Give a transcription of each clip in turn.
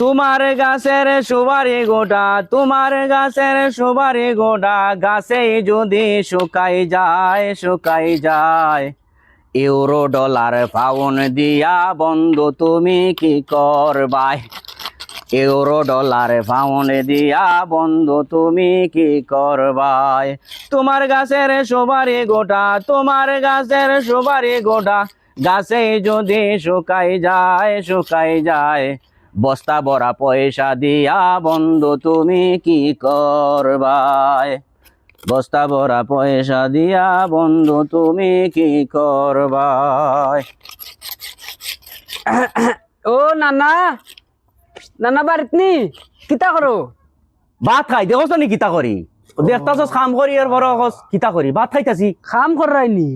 তোমার গাছের সুবারি গোটা, তোমার গাছের সুবারি গোটা, গাছে যদি শুকাই যায়, ইউরো ডলার পাউন্ড দিয়া বন্ধু তুমি কি করবাই? ইউরো ডলার পাউন্ড দিয়া বন্ধু তুমি কি করবাই? তোমার গাছের সুবারি গোটা, তোমার গাছের সুবারি গোটা, গাছে যদি শুকাই যায়, বস্তা ভরা পয়সা দিয়া বন্ধু তুমি কি করবাই? বস্তা ভরা পয়সা দিয়া বন্ধু তুমি কি করবাই? ও নানা, নানা বাড়িত নি কিতা করো? ভাত খাই দেখছ নি কিতা করি? দেখতাছ কাম করি আর বড় কিতা করি? ভাত খাইতাছি। খাম করাইনি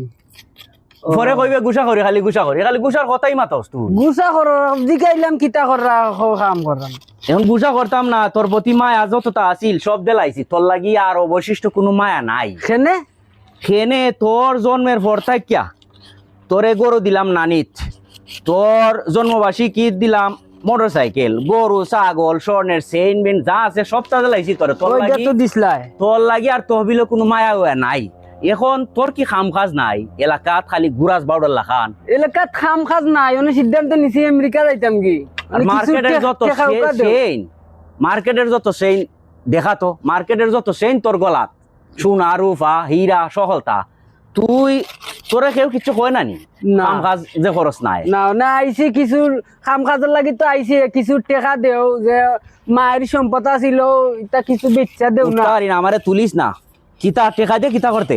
পরে কইবে গুসা করি, খালি গুসা করি, খালি গুসার কথাই মাতাস তুই। গুসা করো জিগাইলাম কিতা কররা কাম করলাম। এখন গুসা করতাম না, তোর প্রতি মায়া যতটা আছিল সব দেলাইছি, তোর লাগি আর অবশিষ্ট কোনো মায়া নাই। সেনে খেনে তোর জন্মের পর থাকিয়া তোরে গরু দিলাম নানিত, তোর জন্মবার্ষিকী দিলাম মোটরসাইকেল, গরু, ছাগল, স্বর্ণের চেইন বেন যা আছে সবটা দিলাইছি তোরে। তোর ওইটা লাগি তো দিসলাই। তোর লাগি আর তহবিলে কোনো মায়া ওয়া নাই। এখন তোর কি খাম কাজ নাই? এলাকাত খালি গুরাজ বাউডার লাখান। এলাকাত খাম খাজ নাই, অনেক সিদ্ধান্ত নিছি আমেরিকা যাইতাম কি। আর মার্কেটের যত সেইন, মার্কেটের যত সেইন দেখা তো, মার্কেটের যত সেইন তোর গলাত, সোনা, রূপা, হীরা, সহলতা, তুই তোরে কেউ কিছু কয় নানি? না। কাম কাজ যে খরচ নাই। না না আইসি কিছু খাম খাজের লাগি তো আইসি কিছু টেকা দেও, যে মায়ের সম্পদ আছিল এটা কিছু বেচা দেও না। উঠতে পারি না, আমারে তুলিস না। কিতা টেকা দিয়ে কিতা করতে?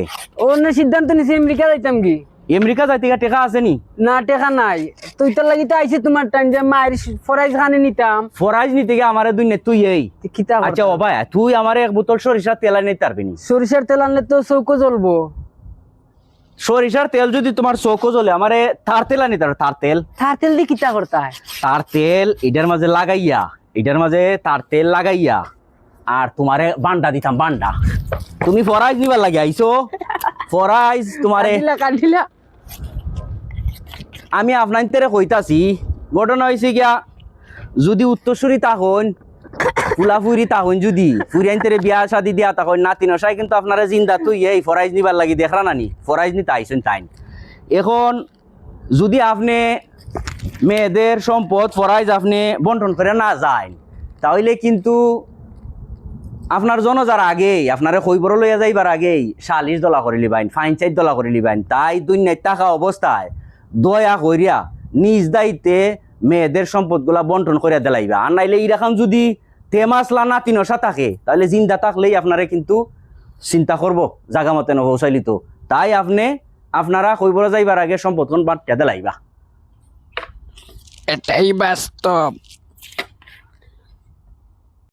অন্য সিদ্ধান্ত নিছি আমেরিকা যাইতাম কি। আমেরিকা যাইতে গিয়া টেকা আছে নি? না টেকা নাই, তুই তার লাগি তো আইসি তোমার টাইম যে মায়ের ফরাইজ খানে নিতাম। ফরাইজ নিতে গিয়ে আমারে দুই নে তুই এই কিতা আচ্ছা ও ভাই, তুই আমারে এক বোতল সরিষার তেল আনি পারবি নি? সরিষার তেল আনলে তো চৌকো জ্বলবো। সরিষার তেল যদি তোমার চৌকো জ্বলে, আমারে তার তেল আনি তার তার তেল। তার তেল দিয়ে কিতা করতে হয়? তার তেল এটার মাঝে লাগাইয়া, এটার মাঝে তার তেল লাগাইয়া আর তোমারে বান্ডা দিতাম, বান্ডা। তুমি ফরাইজ নিবার লাগে আইছো? ফরাইজ তোমারে কাটিলা আমি আপনার তেরে কইতাছি। ঘটনা হয়েছে গিয়া, যদি উত্তরসূরি তাহন, ফুলাফুরি তাহন, যদি ফুরিয়ান তেরে বিয়া শাদি দিয়া তখন নাতি নসাই কিন্তু আপনারা জিন্দা তুই এই ফরাইজ নিবার লাগি দেখরা নানি, ফরাইজ নিতে আইসেন তাই। এখন যদি আপনি মেয়েদের সম্পদ ফরাইজ আপনি বন্টন করে না যায়, তাহলে কিন্তু আপনার জনজার আগেই আপনারে খৈবর লইয়া যাইবার আগেই 40 দলা করে লিবাইন, 5 দলা করে লিবাইন। তাই দুনিয়ায় টাকা অবস্থায় দয়া করিয়া নিজ দায়িত্বে মেয়েদের সম্পদগুলা বন্টন করিয়া দিলাইবা। আর নাইলে এইরকম যদি তেমাসলা নাতি নশা থাকে, তাহলে জিন্দা থাকলেই আপনারে কিন্তু চিন্তা করব জাগা মতে নৌসাইলিত। তাই আপনারা খৈবর যাইবার আগে সম্পদ কোন বাট্টা দিলাইবা। এটাই বাস্তব।